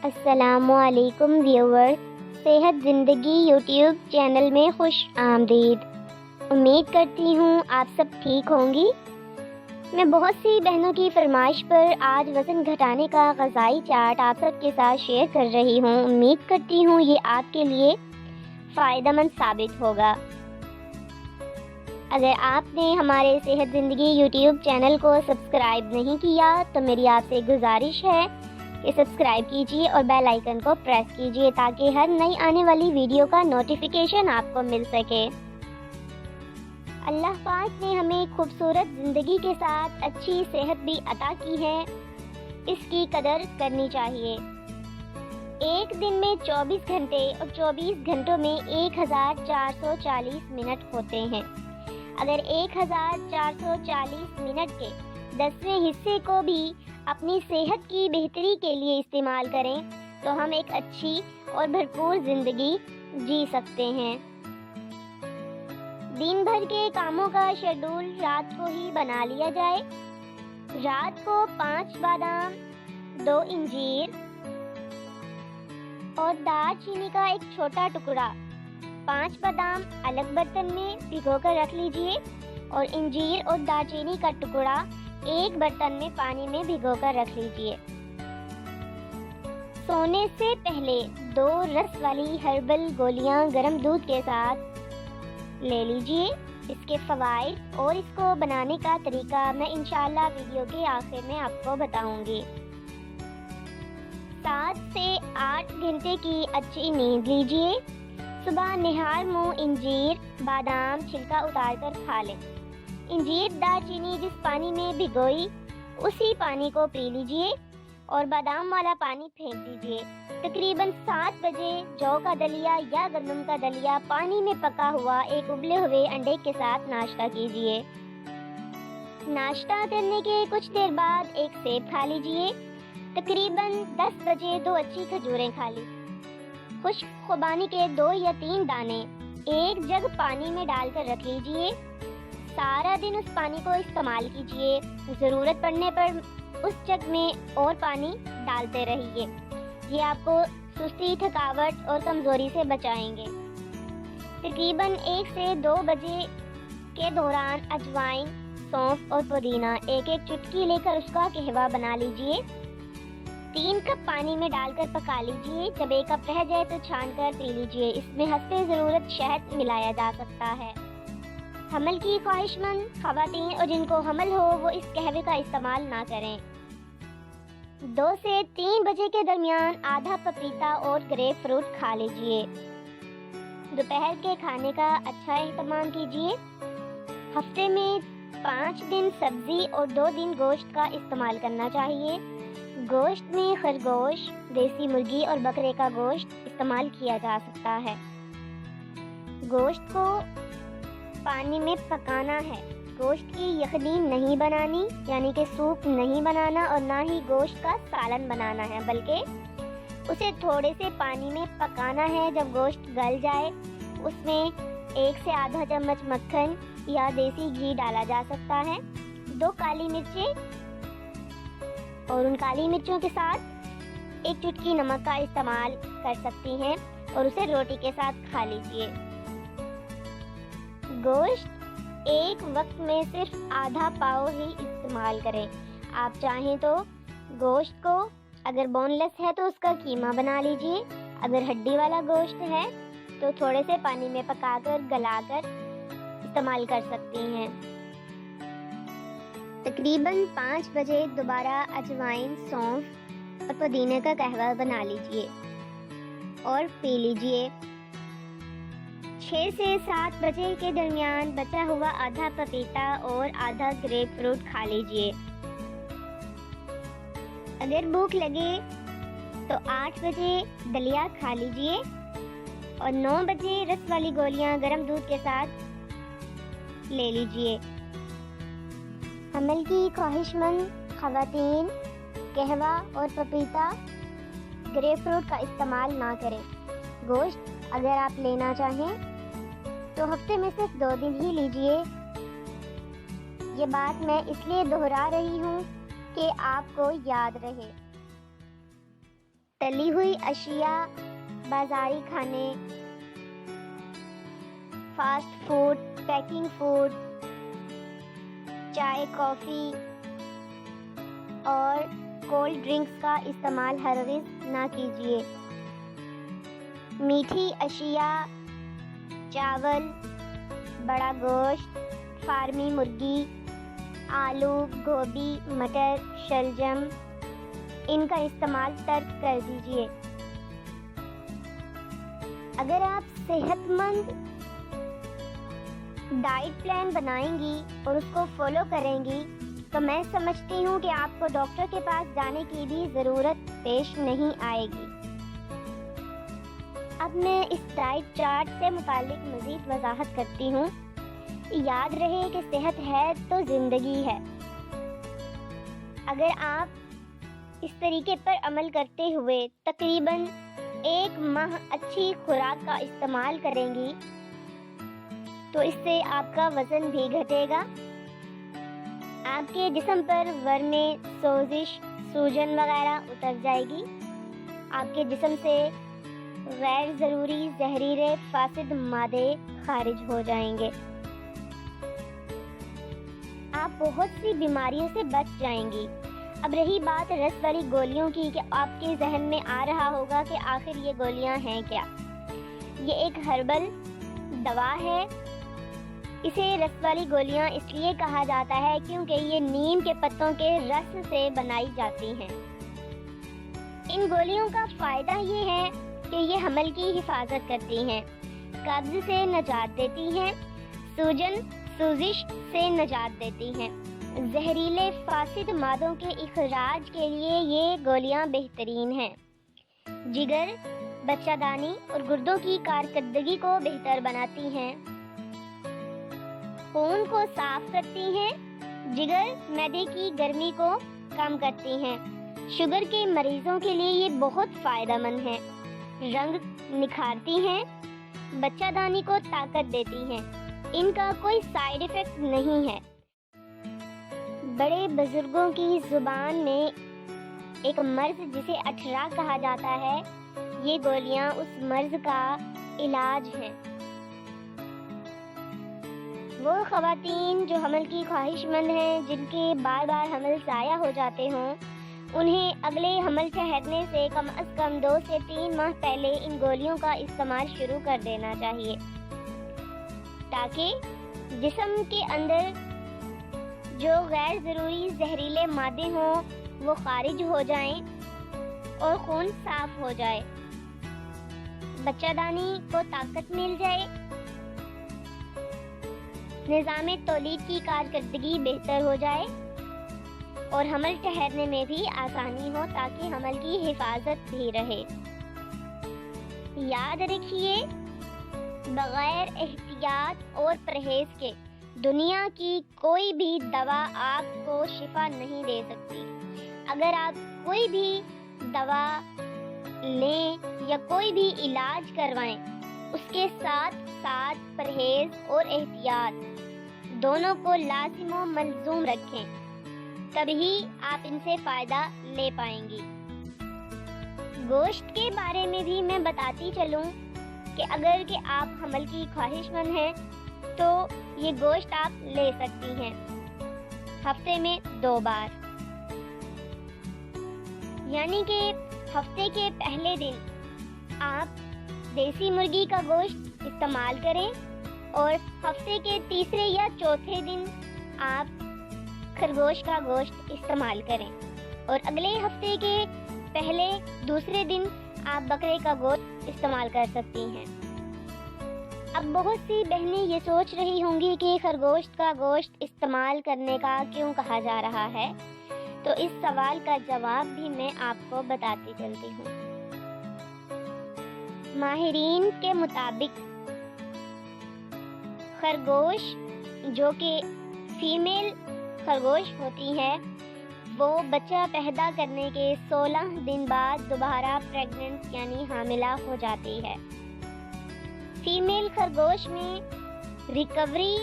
السلام علیکم ویورز، صحت زندگی یوٹیوب چینل میں خوش آمدید۔ امید کرتی ہوں آپ سب ٹھیک ہوں گی۔ میں بہت سی بہنوں کی فرمائش پر آج وزن گھٹانے کا غذائی چارٹ آپ سب کے ساتھ شیئر کر رہی ہوں۔ امید کرتی ہوں یہ آپ کے لیے فائدہ مند ثابت ہوگا۔ اگر آپ نے ہمارے صحت زندگی یوٹیوب چینل کو سبسکرائب نہیں کیا تو میری آپ سے گزارش ہے کہ سبسکرائب کیجیے اور بیل آئیکن کو پریس کیجیے تاکہ ہر نئی آنے والی ویڈیو کا نوٹیفیکیشن آپ کو مل سکے۔ اللہ پاک نے ہمیں خوبصورت زندگی کے ساتھ اچھی صحت بھی عطا کی ہے، اس کی قدر کرنی چاہیے۔ ایک دن میں 24 گھنٹے اور 24 گھنٹوں میں 1440 منٹ ہوتے ہیں۔ اگر 1440 منٹ کے 10ویں حصے کو بھی اپنی صحت کی بہتری کے لیے استعمال کریں تو ہم ایک اچھی اور بھرپور زندگی جی سکتے ہیں۔ دن بھر کے کاموں کا شیڈول رات کو ہی بنا لیا جائے۔ رات کو 5 بادام، 2 انجیر اور دار چینی کا ایک چھوٹا ٹکڑا 5 بادام الگ برتن میں بھگو کر رکھ لیجئے اور انجیر اور دار چینی کا ٹکڑا ایک برتن میں پانی میں بھگو کر رکھ لیجئے۔ سونے سے پہلے 2 رس والی ہربل گولیاں گرم دودھ کے ساتھ لے لیجئے۔ اس کے فوائد اور اس کو بنانے کا طریقہ میں انشاءاللہ ویڈیو کے آخر میں آپ کو بتاؤں گی۔ 7 سے 8 گھنٹے کی اچھی نیند لیجئے۔ صبح نہار منہ انجیر بادام چھلکا اتار کر کھا لیں۔ انجیر دار چینی جس پانی میں بھگوئی اسی پانی کو پی لیجئے اور بادام والا پانی پھینک دیجئے۔ تقریباً 7 بجے جو کا دلیا یا گندم کا دلیا پانی میں پکا ہوا ایک ابلے ہوئے انڈے کے ساتھ ناشتہ کیجئے۔ ناشتہ کرنے کے کچھ دیر بعد ایک سیب کھا لیجئے۔ تقریباً 10 بجے 2 اچھی کھجوریں کھا لی۔ خشک خوبانی کے 2 یا 3 دانے ایک جگ پانی میں ڈال کر رکھ لیجئے۔ سارا دن اس پانی کو استعمال کیجئے۔ ضرورت پڑنے پر اس جگ میں اور پانی ڈالتے رہیے۔ یہ آپ کو سستی، تھکاوٹ اور کمزوری سے بچائیں گے۔ تقریباً 1 سے 2 بجے کے دوران اجوائن، سونف اور پودینہ ایک چٹکی لے کر اس کا قہوہ بنا لیجئے۔ 3 کپ پانی میں ڈال کر پکا لیجئے۔ جب 1 کپ رہ جائے تو چھان کر پی لیجئے۔ اس میں حسب ضرورت شہد ملایا جا سکتا ہے۔ حمل کی خواہش مند خواتین اور جن کو حمل ہو وہ اس قہوے کا استعمال نہ کریں۔ 2 سے 3 بجے کے درمیان آدھا پپیتا اور گریپ فروٹ کھا لیجئے۔ دوپہر کے کھانے کا اچھا اہتمام کیجئے۔ ہفتے میں 5 دن سبزی اور 2 دن گوشت کا استعمال کرنا چاہیے۔ گوشت میں خرگوش، دیسی مرغی اور بکرے کا گوشت استعمال کیا جا سکتا ہے۔ گوشت کو پانی میں پکانا ہے۔ گوشت کی یخنی نہیں بنانی، یعنی کہ سوپ نہیں بنانا اور نہ ہی گوشت کا سالن بنانا ہے، بلکہ اسے تھوڑے سے پانی میں پکانا ہے۔ جب گوشت گل جائے اس میں 1 سے آدھا چمچ مکھن یا دیسی گھی ڈالا جا سکتا ہے۔ 2 کالی مرچیں اور ان کالی مرچوں کے ساتھ 1 چٹکی نمک کا استعمال کر سکتی ہیں اور اسے روٹی کے ساتھ کھا لیجئے۔ گوشت ایک وقت میں صرف آدھا پاؤ ہی استعمال کریں۔ آپ چاہیں تو گوشت کو اگر بون لیس ہے تو اس کا قیمہ بنا لیجئے۔ اگر ہڈی والا گوشت ہے تو تھوڑے سے پانی میں پکا کر گلا کر استعمال کر سکتی ہیں۔ تقریباً 5 بجے دوبارہ اجوائن، سونف اور پودینے کا قہوہ بنا لیجئے اور پی لیجئے۔ 6 سے 7 بجے کے درمیان بچا ہوا آدھا پپیتا اور آدھا گریپ فروٹ کھا لیجئے۔ اگر بھوک لگے تو 8 بجے دلیا کھا لیجئے اور 9 بجے رس والی گولیاں گرم دودھ کے ساتھ لے لیجئے۔ حمل کی خواہش مند خواتین قہوہ اور پپیتا، گریپ فروٹ کا استعمال نہ کریں۔ گوشت اگر آپ لینا چاہیں تو ہفتے میں صرف 2 دن ہی لیجئے۔ یہ بات میں اس لیے دہرا رہی ہوں کہ آپ کو یاد رہے۔ تلی ہوئی اشیاء، بازاری کھانے، فاسٹ فوڈ، پیکنگ فوڈ، چائے، کافی اور کولڈ ڈرنکس کا استعمال ہرگز نہ کیجیے۔ میٹھی اشیاء، چاول، بڑا گوشت، فارمی مرغی، آلو، گوبھی، مٹر، شلجم، ان کا استعمال ترک کر دیجیے۔ اگر آپ صحت مند ڈائٹ پلان بنائیں گی اور اس کو فالو کریں گی تو میں سمجھتی ہوں کہ آپ کو ڈاکٹر کے پاس جانے کی بھی ضرورت پیش نہیں آئے گی۔ اب میں اس ڈائٹ چارٹ سے متعلق مزید وضاحت کرتی ہوں۔ یاد رہے کہ صحت ہے تو زندگی ہے۔ اگر آپ اس طریقے پر عمل کرتے ہوئے تقریباً 1 ماہ اچھی خوراک کا استعمال کریں گی تو اس سے آپ کا وزن بھی گھٹے گا، آپ کے جسم پر ورمیں، سوزش، سوجن وغیرہ اتر جائے گی، آپ کے جسم سے غیر ضروری زہریلے فاسد مادے خارج ہو جائیں گے، آپ بہت سی بیماریوں سے بچ جائیں گی۔ اب رہی بات رس والی گولیوں کی کہ آپ کے ذہن میں آ رہا ہوگا کہ آخر یہ گولیاں ہیں کیا؟ یہ ایک ہربل دوا ہے۔ اسے رس والی گولیاں اس لیے کہا جاتا ہے کیونکہ یہ نیم کے پتوں کے رس سے بنائی جاتی ہیں۔ ان گولیوں کا فائدہ یہ ہے کہ یہ حمل کی حفاظت کرتی ہیں، قبض سے نجات دیتی ہیں، سوجن سوزش سے نجات دیتی ہیں، زہریلے فاسد مادوں کے اخراج کے لیے یہ گولیاں بہترین ہیں، جگر، بچہ دانی اور گردوں کی کارکردگی کو بہتر بناتی ہیں، خون کو صاف کرتی ہیں، جگر معدے کی گرمی کو کم کرتی ہیں، شوگر کے مریضوں کے لیے یہ بہت فائدہ مند ہیں، رنگ نکھارتی ہیں، بچہ دانی کو طاقت دیتی ہیں، ان کا کوئی سائیڈ ایفیکٹ نہیں ہے۔ بڑے بزرگوں کی زبان میں ایک مرض جسے اٹھرا کہا جاتا ہے، یہ گولیاں اس مرض کا علاج ہیں۔ وہ خواتین جو حمل کی خواہش مند ہیں، جن کے بار بار حمل ضائع ہو جاتے ہوں، انہیں اگلے حمل ٹھہرنے سے کم از کم 2 سے 3 ماہ پہلے ان گولیوں کا استعمال شروع کر دینا چاہیے تاکہ جسم کے اندر جو غیر ضروری زہریلے مادے ہوں وہ خارج ہو جائیں اور خون صاف ہو جائے، بچہ دانی کو طاقت مل جائے، نظام تولید کی کارکردگی بہتر ہو جائے اور حمل ٹھہرنے میں بھی آسانی ہو تاکہ حمل کی حفاظت بھی رہے۔ یاد رکھیے، بغیر احتیاط اور پرہیز کے دنیا کی کوئی بھی دوا آپ کو شفا نہیں دے سکتی۔ اگر آپ کوئی بھی دوا لیں یا کوئی بھی علاج کروائیں، اس کے ساتھ ساتھ پرہیز اور احتیاط دونوں کو لازم و ملزوم رکھیں، تبھی آپ ان سے فائدہ لے پائیں گی۔ گوشت کے بارے میں بھی میں بتاتی چلوں کہ اگر کہ آپ حمل کی خواہش مند ہیں تو یہ گوشت آپ لے سکتی ہیں ہفتے میں 2 بار، یعنی کہ ہفتے کے پہلے دن آپ دیسی مرغی کا گوشت استعمال کریں اور ہفتے کے تیسرے یا چوتھے دن آپ خرگوش کا گوشت استعمال کریں اور اگلے ہفتے کے پہلے دوسرے دن آپ بکرے کا گوشت استعمال کر سکتی ہیں۔ اب بہت سی بہنیں یہ سوچ رہی ہوں گی کہ خرگوش کا گوشت استعمال کرنے کا کیوں کہا جا رہا ہے، تو اس سوال کا جواب بھی میں آپ کو بتاتی چلتی ہوں۔ ماہرین کے مطابق خرگوش جو کہ فیمیل خرگوش ہوتی ہے، وہ بچہ پیدا کرنے کے 16 دن بعد دوبارہ پریگننٹ یعنی حاملہ ہو جاتی ہے۔ فیمیل خرگوش میں ریکوری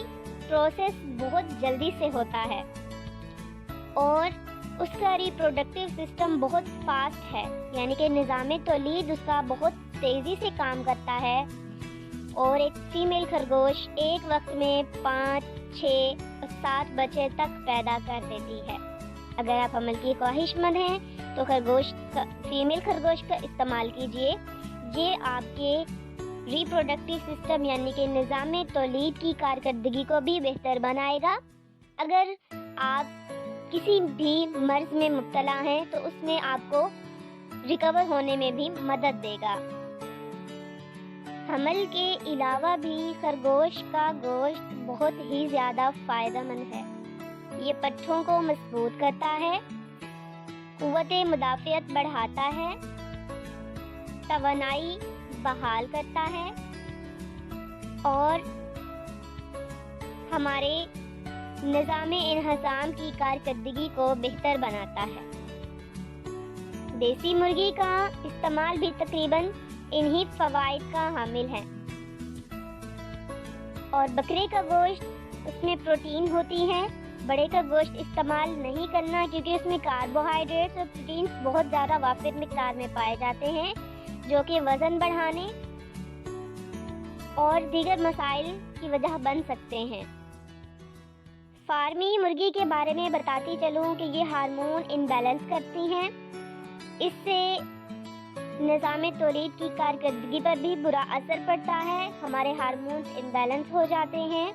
پروسیس بہت جلدی سے ہوتا ہے اور اس کا ریپروڈکٹیو سسٹم بہت فاسٹ ہے، یعنی کہ نظام تولید اس کا بہت تیزی سے کام کرتا ہے، اور ایک فیمیل خرگوش ایک وقت میں 5، 6 اور 7 بچے تک پیدا کر دیتی ہے۔ اگر آپ عمل کی خواہش مند ہیں تو فیمیل خرگوش کا استعمال کیجیے، یہ آپ کے ریپروڈکٹیو سسٹم یعنی کہ نظام تولید کی کارکردگی کو بھی بہتر بنائے گا۔ اگر آپ کسی بھی مرض میں مبتلا ہیں تو اس میں آپ کو ریکور ہونے میں بھی مدد دے گا۔ حمل کے علاوہ بھی خرگوش کا گوشت بہت ہی زیادہ فائدہ مند ہے۔ یہ پٹھوں کو مضبوط کرتا ہے، قوت مدافعت بڑھاتا ہے، توانائی بحال کرتا ہے اور ہمارے نظام انہضام کی کارکردگی کو بہتر بناتا ہے۔ دیسی مرغی کا استعمال بھی تقریباً انہی فوائد کا حامل ہے، اور بکرے کا گوشت اس میں پروٹین ہوتی ہے۔ بڑے کا گوشت استعمال نہیں کرنا کیونکہ اس میں کاربوہائیڈریٹس اور پروٹینز بہت زیادہ وافر مقدار میں پائے جاتے ہیں، جو کہ وزن بڑھانے اور دیگر مسائل کی وجہ بن سکتے ہیں۔ فارمی مرغی کے بارے میں بتاتی چلوں کہ یہ ہارمون امبیلنس کرتی ہیں، اس سے نظام تولید کی کارکردگی پر بھی برا اثر پڑتا ہے، ہمارے ہارمونز امبیلنس ہو جاتے ہیں،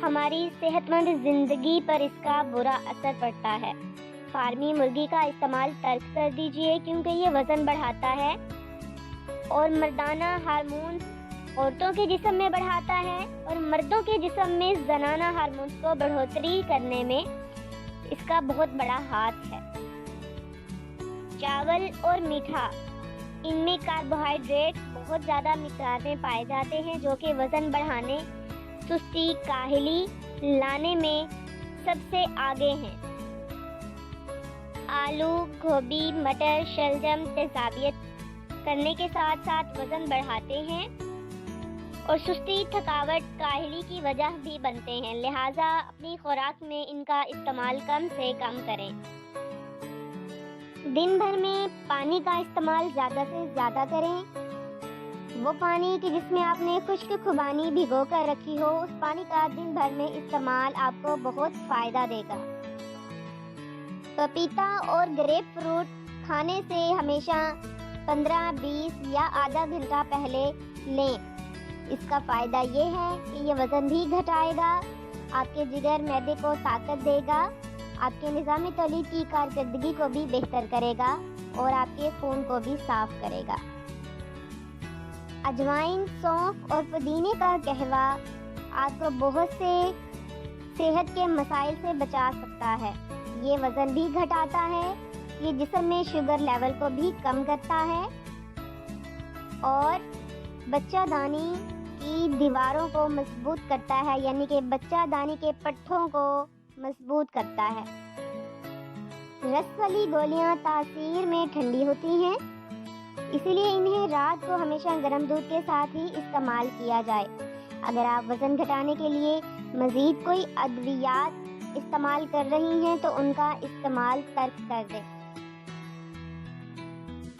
ہماری صحت مند زندگی پر اس کا برا اثر پڑتا ہے۔ فارمی مرغی کا استعمال ترک کر دیجیے کیونکہ یہ وزن بڑھاتا ہے اور مردانہ ہارمونز عورتوں کے جسم میں بڑھاتا ہے، اور مردوں کے جسم میں زنانہ ہارمونز کو بڑھوتری کرنے میں اس کا بہت بڑا ہاتھ ہے۔ چاول اور میٹھا، ان میں کاربوہائیڈریٹ بہت زیادہ مقدار میں پائے جاتے ہیں، جو کہ وزن بڑھانے، سستی، کاہلی لانے میں سب سے آگے ہیں۔ آلو، گوبھی، مٹر، شلجم تیزابیت کرنے کے ساتھ ساتھ وزن بڑھاتے ہیں اور سستی، تھکاوٹ، کاہلی کی وجہ بھی بنتے ہیں، لہٰذا اپنی خوراک میں ان کا استعمال کم سے کم کریں۔ دن بھر میں پانی کا استعمال زیادہ سے زیادہ کریں۔ وہ پانی کہ جس میں آپ نے خشک خوبانی بھگو کر رکھی ہو، اس پانی کا دن بھر میں استعمال آپ کو بہت فائدہ دے گا۔ پپیتا اور گریپ فروٹ کھانے سے ہمیشہ 15، 20 یا آدھا گھنٹہ پہلے لیں۔ اس کا فائدہ یہ ہے کہ یہ وزن بھی گھٹائے گا، آپ کے جگر معدے کو طاقت دے گا، آپ کے نظام تولید کی کارکردگی کو بھی بہتر کرے گا اور آپ کے خون کو بھی صاف کرے گا۔ اجوائن، سونف اور پودینے کا قہوہ آپ کو بہت سے صحت کے مسائل سے بچا سکتا ہے۔ یہ وزن بھی گھٹاتا ہے، یہ جسم میں شوگر لیول کو بھی کم کرتا ہے اور بچہ دانی کی دیواروں کو مضبوط کرتا ہے، یعنی کہ بچہ دانی کے پٹھوں کو مضبوط کرتا ہے۔ رس والی گولیاں تاثیر میں ٹھنڈی ہوتی ہیں، اسی لیے انہیں رات کو ہمیشہ گرم دودھ کے ساتھ ہی استعمال کیا جائے۔ اگر آپ وزن گھٹانے کے لیے مزید کوئی ادویات استعمال کر رہی ہیں تو ان کا استعمال ترک کر دیں۔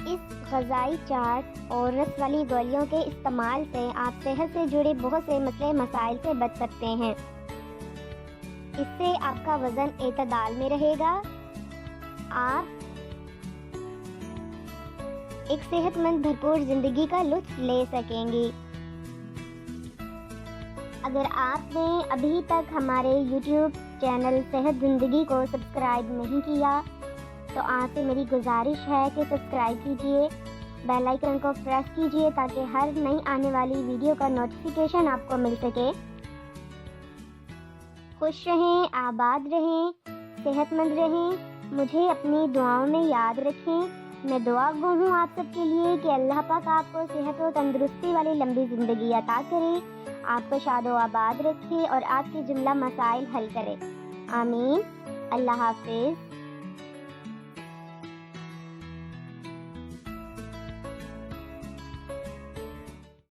اس غذائی چارٹ اور رس والی گولیوں کے استعمال سے آپ صحت سے جڑے بہت سے مسائل سے بچ سکتے ہیں۔ اس سے آپ کا وزن اعتدال میں رہے گا، آپ ایک صحت مند بھرپور زندگی کا لطف لے سکیں گی۔ اگر آپ نے ابھی تک ہمارے یوٹیوب چینل صحت زندگی کو سبسکرائب نہیں کیا تو آپ سے میری گزارش ہے کہ سبسکرائب کیجئے، بیل آئیکن کو پریس کیجئے تاکہ ہر نئی آنے والی ویڈیو کا نوٹیفیکیشن آپ کو مل سکے۔ خوش رہیں، آباد رہیں، صحت مند رہیں، مجھے اپنی دعاؤں میں یاد رکھیں۔ میں دعا گو ہوں آپ سب کے لیے کہ اللہ پاک آپ کو صحت و تندرستی والی لمبی زندگی عطا کرے، آپ کو شاد و آباد رکھے اور آپ کے جملہ مسائل حل کرے۔ آمین۔ اللہ حافظ۔